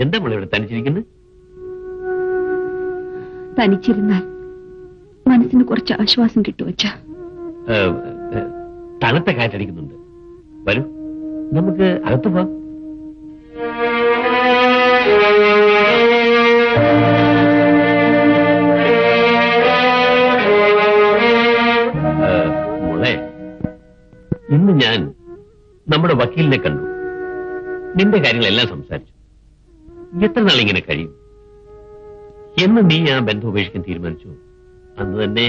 എന്താ മോളെ ഇവിടെ തനിച്ചിരിക്കുന്നത്? തനിച്ചിരുന്നാൽ മനസ്സിന് കുറച്ച് ആശ്വാസം കിട്ടുവച്ച. തണുത്ത കാറ്റടിക്കുന്നുണ്ട്. വരൂ, നമുക്ക് അകത്ത് പോവാം. മോളെ, ഇന്ന് ഞാൻ നമ്മുടെ വക്കീലിനെ കണ്ടു. നിന്റെ കാര്യങ്ങളെല്ലാം സംസാരിച്ചു. എത്ര നാളിങ്ങനെ കഴിയും? എന്ന് നീ ആ ബന്ധം ഉപേക്ഷിക്കാൻ തീരുമാനിച്ചു, അന്ന് തന്നെ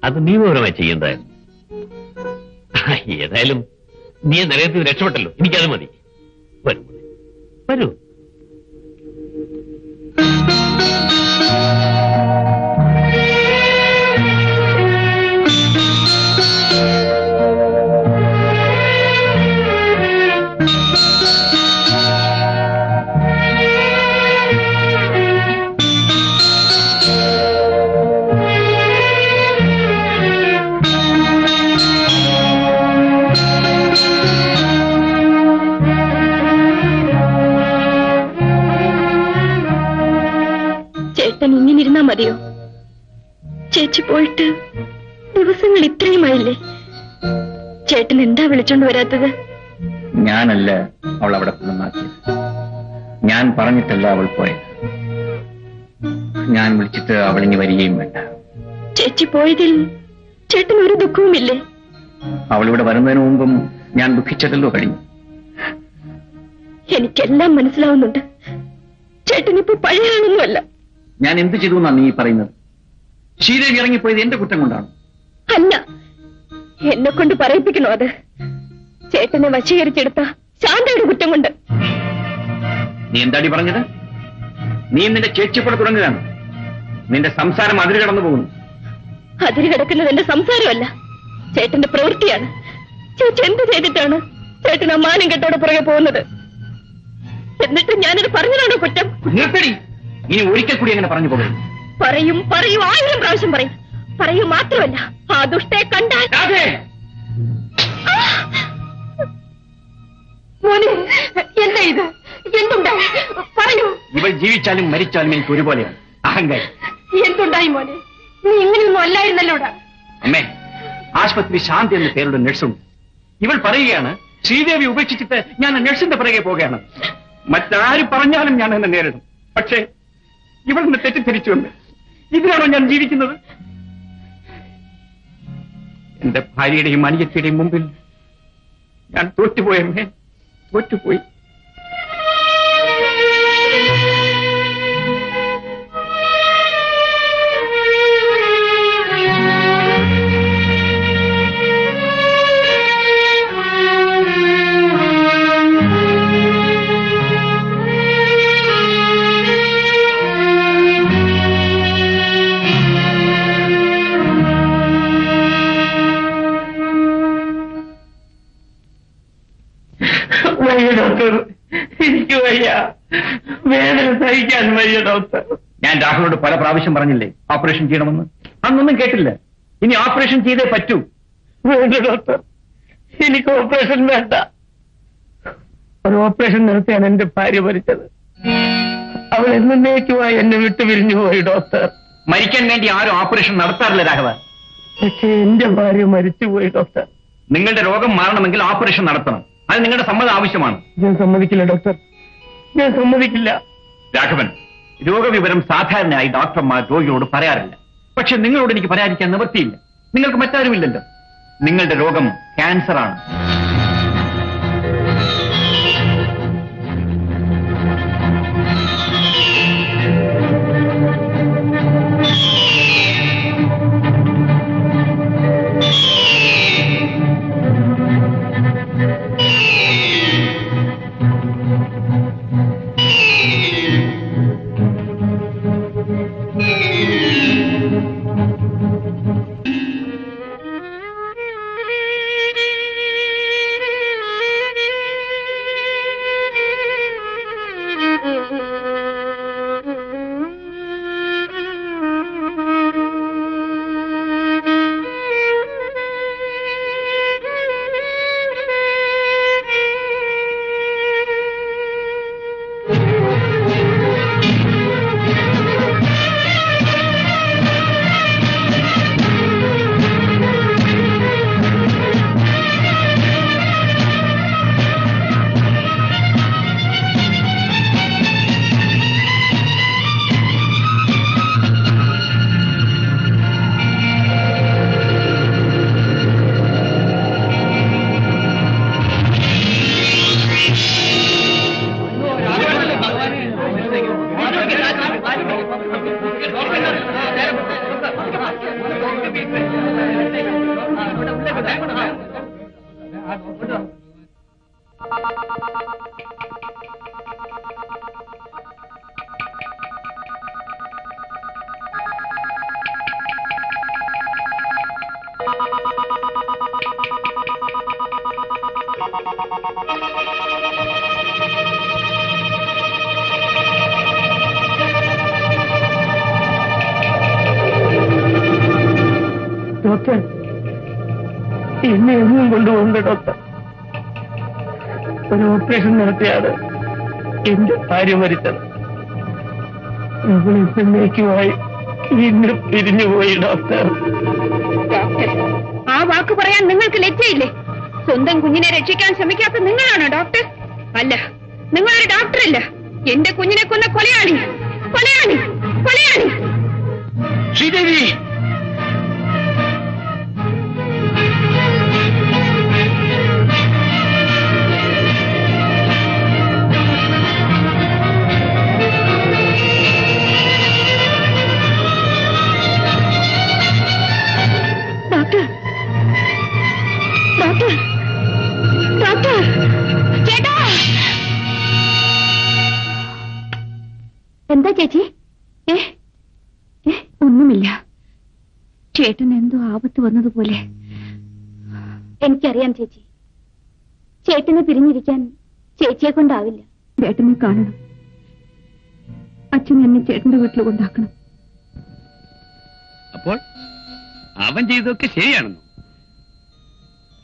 അത് നിയമപരമായി ചെയ്യേണ്ടതായിരുന്നു. ഏതായാലും നീ നരകത്തിൽ രക്ഷപ്പെട്ടല്ലോ, എനിക്കത് മതി. വരൂ വരൂ. ചേട്ടൻ ഇങ്ങനിരുന്നാ മതിയോ? ചേച്ചി പോയിട്ട് ദിവസങ്ങൾ ഇത്രയുമായില്ലേ? ചേട്ടൻ എന്താ വിളിച്ചോണ്ട് വരാത്തത്? ഞാനല്ല അവൾ അവിടെ കൊണ്ടുവന്നാക്കിയത്. ഞാൻ പറഞ്ഞിട്ടല്ല അവൾ പോയത്. ഞാൻ വിളിച്ചിട്ട് അവൾ ഇനി വരികയും വേണ്ട. ചേച്ചി പോയതിൽ ചേട്ടൻ ഒരു ദുഃഖവുമില്ലേ? അവളിവിടെ വരുന്നതിന് മുമ്പും ഞാൻ ദുഃഖിച്ചതല്ലോ കഴിഞ്ഞു. എനിക്കെല്ലാം മനസ്സിലാവുന്നുണ്ട്. ചേട്ടൻ ഇപ്പൊ പഴയാണെന്നുമല്ല. ഞാൻ എന്ത് ചെയ്തു എന്നാ നീ പറയുന്നത്? ശ്രീദേവി ഇറങ്ങിപ്പോയത് എന്റെ കുറ്റം കൊണ്ടാണ്. അല്ല, എന്നെ കൊണ്ട് പറയിപ്പിക്കണോ അത്? ചേട്ടനെ വശീകരിച്ചെടുത്ത ശാന്തയുടെ കുറ്റം കൊണ്ട്. നീ എന്താടി പറഞ്ഞത്? നീ നിന്റെ ചേച്ചിപ്പുറ തുടങ്ങുകയാണ്. നിന്റെ സംസാരം അതിര് കടന്നു പോകുന്നു. അതിര് കിടക്കുന്നത് എന്റെ സംസാരമല്ല, ചേട്ടന്റെ പ്രവൃത്തിയാണ്. ചേച്ചി എന്ത് ചെയ്തിട്ടാണ് ചേട്ടൻ ആ മാനം കെട്ടോടെ പുറകെ പോകുന്നത്? എന്നിട്ട് ഞാനത് പറഞ്ഞതാണോ കുറ്റം? നിർത്തടി. ഇനി ഒരിക്കൽ കൂടി അങ്ങനെ പറഞ്ഞു പോകരുത്. പറയും 1000 പ്രാവശ്യം പറയും. പറയൂ മാത്രമല്ല, ആ ദുഷ്ടയെ കണ്ടാൽ. മോനെ, എന്താ ഇത്? എന്തുണ്ടായി? പറയൂ. ഇവൾ ജീവിച്ചാലും മരിച്ചാലും എനിക്ക് ഒരുപോലെയാണ്. അഹങ്കാരി. എന്തുണ്ടായി മോനെ? നീ ഇങ്ങനെയൊന്നും അല്ലായിരുന്നല്ലോടാ. അമ്മേ, ആശുപത്രി ശാന്തി എന്ന പേരുടെ നഴ്സുണ്ട്. ഇവൾ പറയുകയാണ് ശ്രീദേവി ഉപേക്ഷിച്ചിട്ട് ഞാൻ നഴ്സിന്റെ പിറകെ പോകുകയാണ്. മറ്റാര് പറഞ്ഞാലും ഞാൻ എന്നെ നേരിടും. പക്ഷേ ഇവൾ എന്നെ തെറ്റിദ്ധരിച്ചുകൊണ്ട് ഇതിനാണോ ഞാൻ ജീവിക്കുന്നത്? എന്റെ ഭാര്യയുടെയും അനിയത്തിയുടെയും മുമ്പിൽ ഞാൻ തോറ്റുപോയമ്മേ, തോറ്റുപോയി. ഡോക്ടർ, എനിക്ക് വയ്യ, വേദന സഹിക്കാൻ വയ്യ ഡോക്ടർ. ഞാൻ രാഹുലോട് പല പ്രാവശ്യം പറഞ്ഞില്ലേ ഓപ്പറേഷൻ ചെയ്യണമെന്ന്? അന്നൊന്നും കേട്ടില്ല. ഇനി ഓപ്പറേഷൻ ചെയ്തേ പറ്റൂ. വേണ്ട ഡോക്ടർ, എനിക്ക് ഓപ്പറേഷൻ വേണ്ട. ഒരു ഓപ്പറേഷൻ നടത്തിയാണ് എന്റെ ഭാര്യ മരിച്ചത്. അവൾ എന്നേക്കുമായി എന്നെ വിട്ടു പിരിഞ്ഞു പോയി ഡോക്ടർ. മരിക്കാൻ വേണ്ടി ആരും ഓപ്പറേഷൻ നടത്താറില്ല രാഘവ. പക്ഷേ എന്റെ ഭാര്യ മരിച്ചുപോയി ഡോക്ടർ. നിങ്ങളുടെ രോഗം മാറണമെങ്കിൽ ഓപ്പറേഷൻ നടത്തണം. അത് നിങ്ങളുടെ സമ്മതം ആവശ്യമാണ്. ഞാൻ സമ്മതിക്കില്ല ഡോക്ടർ, ഞാൻ സമ്മതിക്കില്ല. രാഘവൻ, രോഗവിവരം സാധാരണയായി ഡോക്ടർമാർ രോഗികളോട് പറയാറില്ല. പക്ഷെ നിങ്ങളോട് എനിക്ക് പറയാതിരിക്കാൻ നിവൃത്തിയില്ല. നിങ്ങൾക്ക് മറ്റാരുമില്ലല്ലോ. നിങ്ങളുടെ രോഗം ക്യാൻസറാണ്. ഡോക്ടർ, എന്നെ എങ്ങും കൊണ്ടുപോകുന്നുണ്ട് ഡോക്ടർ. ഒരു ഓപ്പറേഷൻ നടത്തിയാണ് എന്റെ ഭാര്യ മരിച്ചത്. അവൾ എന്നേക്കുമായി എന്നെ പിരിഞ്ഞുപോയി ഡോക്ടർ. ആ വാക്ക് പറയാൻ നിങ്ങൾക്ക് ലജ്ജയില്ലേ? സ്വന്തം കുഞ്ഞിനെ രക്ഷിക്കാൻ ശ്രമിക്കാത്ത നിങ്ങളാണോ ഡോക്ടർ? അല്ല, നിങ്ങളൊരു ഡോക്ടറല്ല, എന്റെ കുഞ്ഞിനെ കൊന്ന കൊലയാളി, കൊലയാളി, കൊലയാളി. ശ്രീദേവി, ഡോക്ടർ, ഡോക്ടർ, ഡോക്ടർ, ചേട്ടാ. എന്താ ചേച്ചി? ഒന്നുമില്ല. ചേട്ടൻ എന്തോ ആപത്ത് വന്നതുപോലെ. എനിക്കറിയാം ചേച്ചി, ചേട്ടനെ പിരിഞ്ഞിരിക്കാൻ ചേച്ചിയെ കൊണ്ടാവില്ല. ചേട്ടനെ കാണണം. അച്ഛൻ എന്നെ ചേട്ടന്റെ വീട്ടിൽ കൊണ്ടാക്കണം. അപ്പോൾ അവൻ ചെയ്തതൊക്കെ ശരിയാണെന്നോ?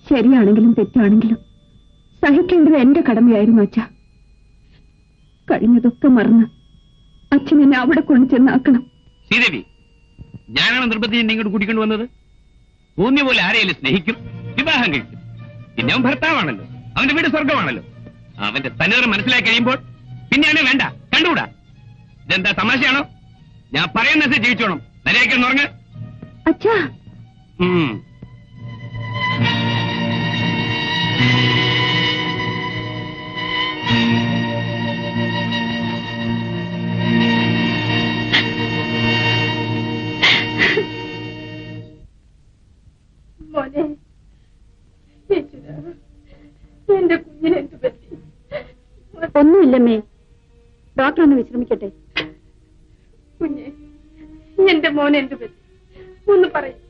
ശരിയാണെങ്കിലും തെറ്റാണെങ്കിലും സഹിക്കേണ്ടത് എന്റെ കടമയായിരുന്നു അച്ഛ. കഴിഞ്ഞതൊക്കെ മറന്ന് അച്ഛൻ എന്നെ അവിടെ കൊണ്ടു ചെന്നാക്കണം. ശ്രീദേവി, ഞാനാണ് നിർബന്ധിച്ച് ഇങ്ങോട്ട് കൂട്ടിക്കൊണ്ട് വന്നത്? തോന്നിയ പോലെ ആരെയും സ്നേഹിക്കും, വിവാഹം കഴിക്കും. പിന്നെ അവൻ ഭർത്താവാണല്ലോ, അവന്റെ വീട് സ്വർഗമാണല്ലോ. അവന്റെ തനിതരം മനസ്സിലാക്കി കഴിയുമ്പോൾ പിന്നെ അവനെ വേണ്ട, കണ്ടുകൂടാ. ഇതെന്താ തമാശയാണോ? ഞാൻ പറയുന്നത് ജീവിച്ചോണം. നിലയ്ക്കൊന്ന് ഉറങ്ങ്. അച്ഛാ, മോനെ, എന്റെ കുഞ്ഞിനെ എന്ത് പറ്റി? ഒന്നുമില്ലമ്മേ, ഡോക്ടർ ഒന്ന് വിശ്രമിക്കട്ടെ. കുഞ്ഞെ, എന്റെ മോനെ എന്ത് പറ്റി? ഒന്ന് പറയും.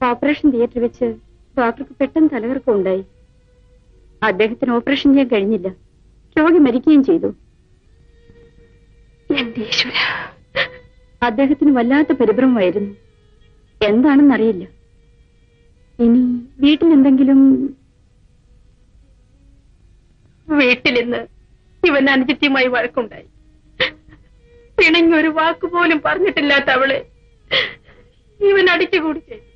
ഓപ്പറേഷൻ തിയേറ്ററിൽ വെച്ച് ഡോക്ടർക്ക് പെട്ടെന്ന് തലകറക്കം ഉണ്ടായി. അദ്ദേഹത്തിന് ഓപ്പറേഷൻ ചെയ്യാൻ കഴിഞ്ഞില്ല. രോഗി മരിക്കുകയും ചെയ്തു. എന്റെ ഈശ്വര, അദ്ദേഹത്തിന് വല്ലാത്ത പരിഭ്രമമായിരുന്നു. എന്താണെന്നറിയില്ല. ഇനി വീട്ടിലെന്തെങ്കിലും? വീട്ടിലിന്ന് ഇവൻ അനുജിത്യമായി വഴക്കുണ്ടായി. പിണങ്ങി ഒരു വാക്കുപോലും പറഞ്ഞിട്ടില്ലാത്ത അവളെ ഇവൻ അടിച്ചുകൂടി ചെയ്തു.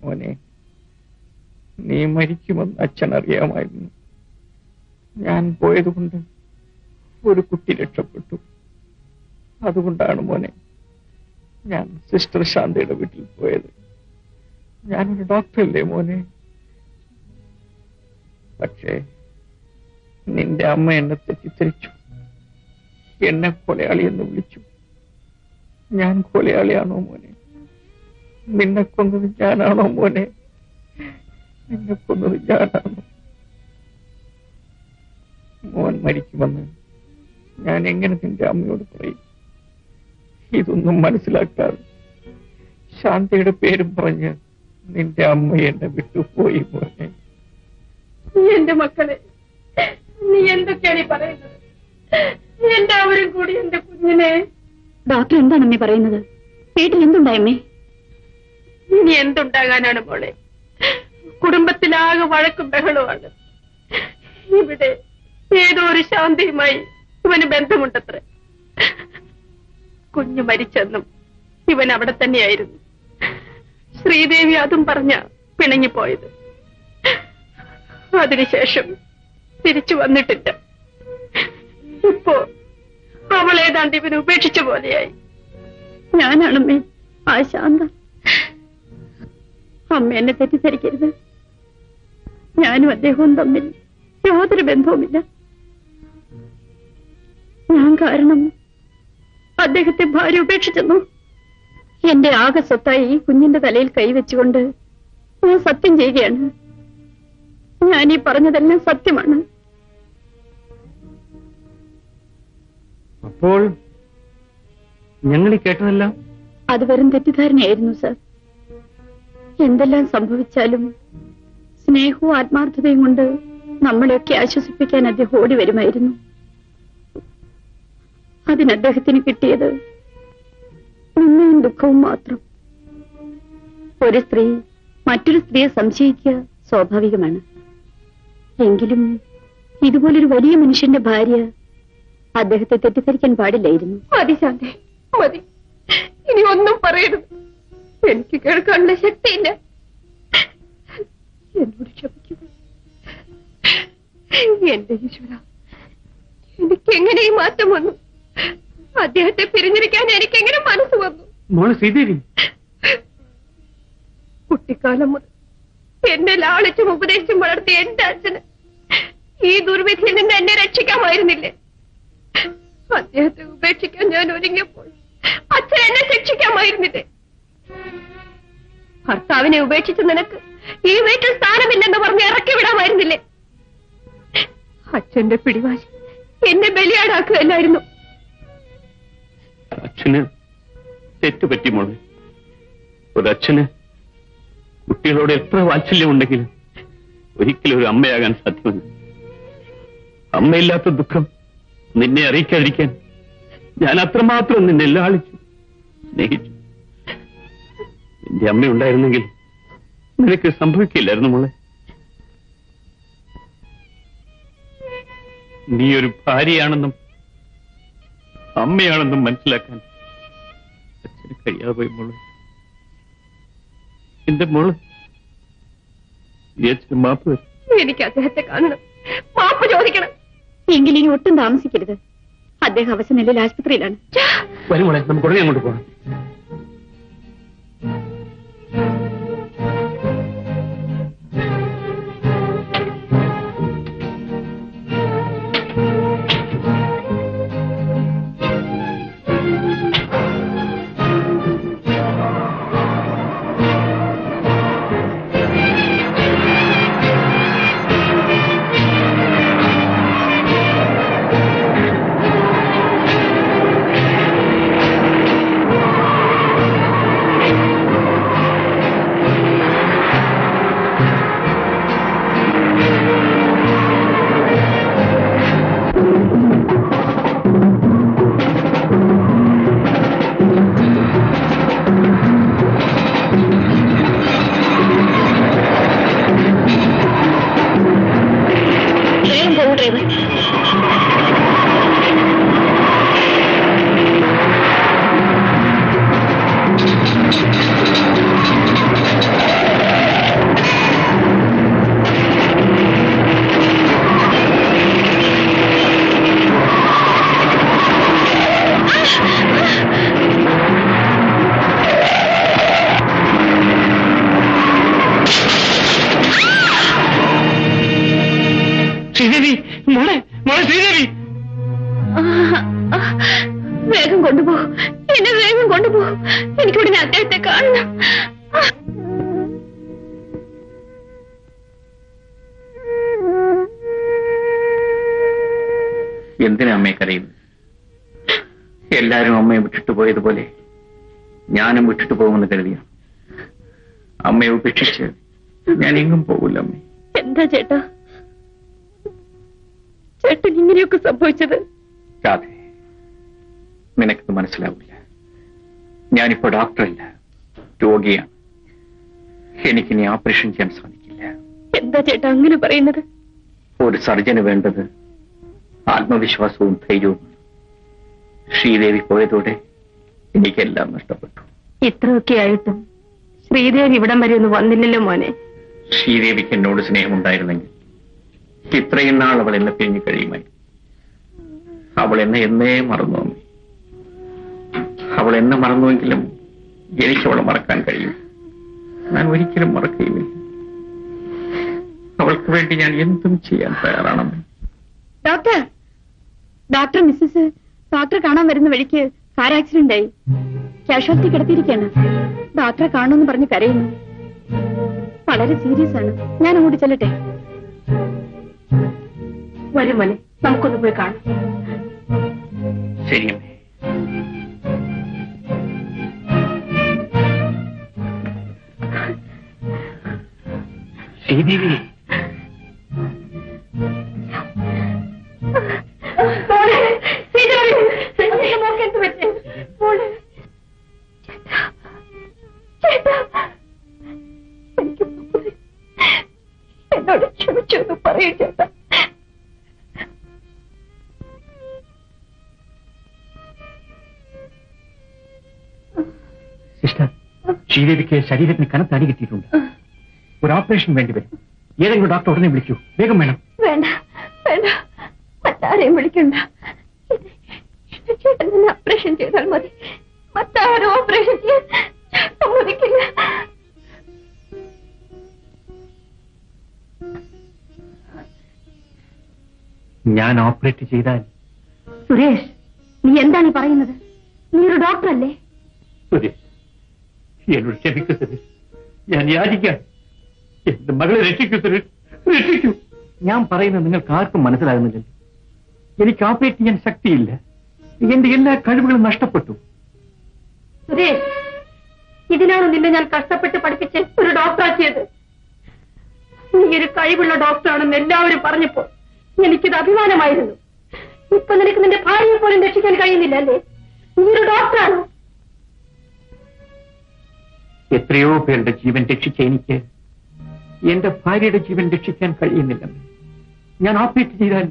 മോനെ, നീ മരിക്കുമെന്ന് അച്ഛൻ അറിയാമായിരുന്നു. ഞാൻ പോയതുകൊണ്ട് ഒരു കുട്ടി രക്ഷപ്പെട്ടു. അതുകൊണ്ടാണ് മോനെ ഞാൻ സിസ്റ്റർ ശാന്തയുടെ വീട്ടിൽ പോയത്. ഞാനൊരു ഡോക്ടറല്ലേ മോനെ. പക്ഷേ നിന്റെ അമ്മ എന്നെ തെറ്റിദ്ധരിച്ചു, എന്നെ കൊലയാളി എന്ന് വിളിച്ചു. ഞാൻ കൊലയാളിയാണോ മോനെ? നിന്നെ കൊന്നത് ഞാനാണോ മോനെ? നിന്നെ കൊന്നത് ഞാനാണോ? മോൻ മരിക്കുമെന്ന് ഞാൻ എങ്ങനെ നിന്റെ അമ്മയോട് പറയും? ഇതൊന്നും മനസ്സിലാക്കാതെ ശാന്തയുടെ പേരും പറഞ്ഞ് നിന്റെ അമ്മ എന്നെ വിട്ടുപോയി മോനെ. എന്റെ മക്കളെ, നീ എന്തൊക്കെയാണ് ഈ പറയുന്നത്? എല്ലാവരും കൂടി എന്റെ കുഞ്ഞിനെ. ഡോക്ടർ എന്താണ് അമ്മേ പറയുന്നത്? വീട്ടിൽ എന്തുണ്ടായമ്മേ? ഇനി എന്തുണ്ടാകാനാണ് മോളെ? കുടുംബത്തിലാകെ വഴക്കും ബഹളമാണ്. ഇവിടെ ഏതോ ഒരു ശാന്തിയുമായി ഇവന് ബന്ധമുണ്ടത്രേ. കുഞ്ഞു മരിച്ചെന്നും ഇവൻ അവിടെ തന്നെയായിരുന്നു. ശ്രീദേവി അതും പറഞ്ഞ പിണങ്ങിപ്പോയത്. അതിനുശേഷം തിരിച്ചു വന്നിട്ടില്ല. ഇപ്പോ അവൾ ഏതാണ്ട് ഇവന് ഉപേക്ഷിച്ച പോലെയായി. ഞാനാണമ്മേ ആ ശാന്ത. അമ്മ എന്നെ തെറ്റിദ്ധരിക്കരുത്. ഞാനും അദ്ദേഹവും തമ്മിൽ യാതൊരു ബന്ധവുമില്ല. ഞാൻ കാരണം അദ്ദേഹത്തെ ഭാര്യ ഉപേക്ഷിച്ചെന്നു. എന്റെ ആകെ സ്വത്തായി ഈ കുഞ്ഞിന്റെ തലയിൽ കൈവച്ചുകൊണ്ട് ഞാൻ സത്യം ചെയ്യുകയാണ്. ഞാൻ ഈ പറഞ്ഞതെല്ലാം സത്യമാണ്. അപ്പോൾ ഞങ്ങൾ ഈ കേട്ടതെല്ലാം അത് വെറും തെറ്റിദ്ധാരണയായിരുന്നു സർ. എന്തെല്ലാം സംഭവിച്ചാലും സ്നേഹവും ആത്മാർത്ഥതയും കൊണ്ട് നമ്മളെയൊക്കെ ആശ്വസിപ്പിക്കാൻ അദ്ദേഹം ഓടി വരുമായിരുന്നു. അതിന് അദ്ദേഹത്തിന് കിട്ടിയത് നിന്നയും ദുഃഖവും മാത്രം. ഒരു സ്ത്രീ മറ്റൊരു സ്ത്രീയെ സംശയിക്കുക സ്വാഭാവികമാണ്. എങ്കിലും ഇതുപോലൊരു വലിയ മനുഷ്യന്റെ ഭാര്യ അദ്ദേഹത്തെ തെറ്റിദ്ധരിക്കാൻ പാടില്ലായിരുന്നു. മതി ശാന്തി, മതി. ഇനി ഒന്നും പറയരുത്. എനിക്ക് കേൾക്കാനുള്ള ശക്തിയില്ല. എന്നോട് ക്ഷമിക്കുക. എന്റെ ഈശ്വര, എനിക്ക് എങ്ങനെ ഈ മാറ്റം വന്നു? അദ്ദേഹത്തെ പിരിഞ്ഞിരിക്കാൻ എനിക്ക് എങ്ങനെ മനസ്സ് വന്നു? മോള് ശ്രീദേവി, കുട്ടിക്കാലം മുതൽ എന്നെ ലാളിച്ചും ഉപദേശിച്ചും വളർത്തിയ എന്റെ അച്ഛന് ഈ ദുർവിധിയിൽ നിന്ന് എന്നെ രക്ഷിക്കാമായിരുന്നില്ലേ? അദ്ദേഹത്തെ ഉപേക്ഷിക്കാൻ ഞാൻ ഒരുങ്ങിയപ്പോൾ അച്ഛൻ എന്നെ ശിക്ഷിക്കാമായിരുന്നില്ലേ? ഭർത്താവിനെ ഉപേക്ഷിച്ച് നിനക്ക് ഈ വീട്ടിൽ സ്ഥാനമില്ലെന്ന് പറഞ്ഞ് ഇറക്കി വിടാമായിരുന്നില്ലേ? അച്ഛന്റെ പിടിവാശി എന്നെ ബലിയാടാക്കുകയല്ലായിരുന്നു. അച്ഛന് തെറ്റുപറ്റി മോളെ. ഒരച്ഛന് കുട്ടികളോട് എത്ര വാത്സല്യമുണ്ടെങ്കിലും ഒരിക്കലും ഒരു അമ്മയാകാൻ സാധ്യമല്ല. അമ്മയില്ലാത്ത ദുഃഖം നിന്നെ അറിയിക്കാതിരിക്കാൻ ഞാൻ അത്രമാത്രം നിന്നെ ലാളിച്ചു, സ്നേഹിച്ചു. എന്റെ അമ്മയുണ്ടായിരുന്നെങ്കിൽ നിനക്ക് സംഭവിക്കില്ലായിരുന്നു മോളെ. നീ ഒരു ഭാര്യയാണെന്നും അമ്മയാണെന്നും മനസ്സിലാക്കാൻ അച്ഛന് കഴിയാതെ പോയി മോളെ. എന്റെ മോള് ഈ അച്ഛന് മാപ്പ് വരും. എനിക്ക് അദ്ദേഹത്തെ കാണണം, മാപ്പ് ചോദിക്കണം. എങ്കിലും ഇനി ഒട്ടും താമസിക്കരുത്. അദ്ദേഹം അവശ നിലയിൽ ആശുപത്രിയിലാണ്. വരും മോളെ, നമുക്ക് ഉടനെ അങ്ങോട്ട് പോകാം. ശ്രീദേവി, മോളെ, മോളെ ശ്രീദേവി, വേഗം കൊണ്ടുപോ, എന്നെ വേഗം കൊണ്ടുപോ. എനിക്കുടനെ അദ്ദേഹത്തെ കാണണം. എന്തിനാ അമ്മയെ കരയുന്നത്? എല്ലാരും അമ്മയെ വിട്ടിട്ട് പോയതുപോലെ ഞാനും വിട്ടിട്ട് പോകുമെന്ന് കരുതിയ അമ്മയെ ഉപേക്ഷിച്ച് ഞാൻ എങ്ങും പോകില്ല. അമ്മേ, എന്താ ചേട്ടാ ചേട്ടൻ ഇങ്ങനെയൊക്കെ സംഭവിച്ചത്? രാധേ, നിനക്കത് മനസ്സിലാവില്ല. ഞാനിപ്പോ ഡോക്ടറല്ല, രോഗിയാണ്. എനിക്കിനി ഓപ്പറേഷൻ ചെയ്യാൻ സാധിക്കില്ല. എന്താ ചേട്ടാ അങ്ങനെ പറയുന്നത്? ഒരു സർജന് വേണ്ടത് ആത്മവിശ്വാസവും ധൈര്യവും. ശ്രീദേവി പോയതോടെ എനിക്കെല്ലാം നഷ്ടപ്പെട്ടു. ഇത്രയൊക്കെ ആയിട്ടും ശ്രീദേവി ഇവിടം വരെ ഒന്ന് വന്നില്ലല്ലോ മോനെ. ശ്രീദേവിക്ക് എന്നോട് സ്നേഹമുണ്ടായിരുന്നെങ്കിൽ ഇത്രയും നാൾ അവൾ എന്നെ പിരിഞ്ഞു കഴിയുമായി. അവൾ എന്നെ എന്നേ മറന്നു. അമ്മേ, അവൾ എന്നെ മറന്നുവെങ്കിലും എനിക്ക് അവളെ മറക്കാൻ കഴിയും. ഞാൻ ഒരിക്കലും മറക്കുകയുമില്ല. അവൾക്ക് വേണ്ടി ഞാൻ എന്തും ചെയ്യാൻ തയ്യാറാണമ്മേ. ഡോക്ടർ, ഡോക്ടർ മിസ്സസ് ഡോക്ടർ കാണാൻ വരുന്ന വഴിക്ക് കാർ ആക്സിഡന്റ് ആയി. കാഷ്വാലിറ്റി കിടത്തിയിരിക്കുകയാണ്. ഡോക്ടറെ കാണുമെന്ന് പറഞ്ഞ് കരയുന്നു. വളരെ സീരിയസ് ആണ്. ഞാൻ അങ്ങോട്ട് ചെല്ലട്ടെ? വരും മോനെ, നമുക്കൊന്ന് പോയി കാണാം. ശരിയമ്മേ. ശ്രീദേവി, എന്നോട് ക്ഷമിച്ചു എന്ന് പറയും ചേട്ടാ. സിസ്റ്റർ, ശ്രീദേവിക്ക് ശരീരത്തിന് കനത്ത അടി കിട്ടിയിട്ടുണ്ട്. ഒരു ഓപ്പറേഷൻ വേണ്ടി വരും. ഏതെങ്കിലും ഡോക്ടർ ഉടനെ വിളിക്കൂ. വേഗം വേണം. വേണ്ട വേണ്ട, മറ്റാരെയും വിളിക്കണ്ട. ചേട്ടൻ തന്നെ ഓപ്പറേഷൻ ചെയ്താൽ മതി. മറ്റാരും ഓപ്പറേഷൻ ചെയ്യാൻ സമ്മതിക്കില്ല. ഞാൻ ഓപ്പറേറ്റ് ചെയ്താൽ? സുരേഷ്, നീ എന്താണ് ഈ പറയുന്നത്? നീ ഒരു ഡോക്ടറല്ലേ? സുരേഷ്, എന്നോട് ക്ഷമിക്കൂ സുരേഷ്. ഞാൻ യാചിക്കാം. എന്റെ മകളെ രക്ഷിക്കൂ സുരേഷ്, രക്ഷിക്കൂ. ഞാൻ പറയുന്നത് നിങ്ങൾക്ക് ആർക്കും മനസ്സിലാകുന്നില്ലല്ലോ. എനിക്ക് ഓപ്പറേറ്റ് ചെയ്യാൻ ശക്തിയില്ല. എന്റെ എല്ലാ കഴിവുകളും നഷ്ടപ്പെട്ടു. സുരേഷ്, ഇതിനാണ് നിന്നെ ഞാൻ കഷ്ടപ്പെട്ട് പഠിപ്പിച്ച് ഒരു ഡോക്ടറാക്കിയത്. നീ ഒരു കഴിവുള്ള ഡോക്ടറാണെന്ന് എല്ലാവരും പറഞ്ഞപ്പോ എനിക്കിത് അഭിമാനമായിരുന്നു. ഇപ്പൊ നിനക്ക് നിന്റെ ഭാര്യയെ പോലും രക്ഷിക്കാൻ കഴിയുന്നില്ല അല്ലേ? നീ ഒരു ഡോക്ടറാണോ? എത്രയോ പേരുടെ ജീവൻ രക്ഷിച്ച എനിക്ക് എന്റെ ഭാര്യയുടെ ജീവൻ രക്ഷിക്കാൻ കഴിയുന്നില്ലെന്ന്. ഞാൻ ഓപ്പറേറ്റ് ചെയ്താൽ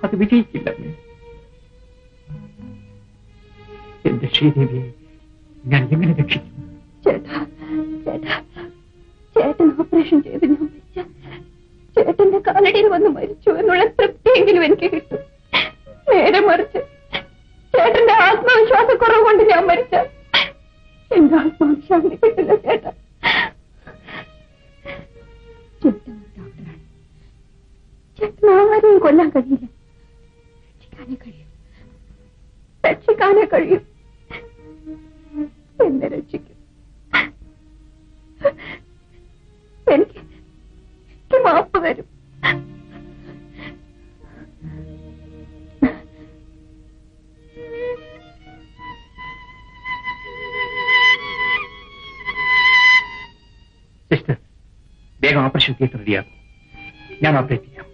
അത് വിജയിക്കില്ലെന്ന്. എന്റെ ശ്രീദേവിയെ ഞാൻ എങ്ങനെ രക്ഷിക്കും? ചേട്ടാ ചേട്ടാ, ചേട്ടൻ ഓപ്പറേഷൻ ചെയ്ത് ഞാൻ മരിച്ച ചേട്ടന്റെ കാലടിയിൽ വന്ന് മരിച്ചു എന്നുള്ള തൃപ്തിയെങ്കിലും എനിക്ക് കിട്ടും. നേരെ മറിച്ച് ചേട്ടന്റെ ആത്മവിശ്വാസക്കുറവ് കൊണ്ട് ഞാൻ മരിച്ച എന്റെ ആത്മാവിശ്വാസം കിട്ടില്ല ചേട്ടാ. ചേട്ടൻ ഒരു ഡോക്ടറാണ്. ചേട്ടൻ ആരെയും കൊല്ലാൻ കഴിയില്ല. രക്ഷിക്കാനേ കഴിയും. എന്നെ രക്ഷിക്കും. എനിക്ക് മാപ്പ് തരും. സിസ്റ്റർ, വേഗം ഓപ്പറേഷൻ തിയേറ്റർ റെഡിയാകും. ഞാൻ ഓപ്പറേറ്റ് ചെയ്യാം.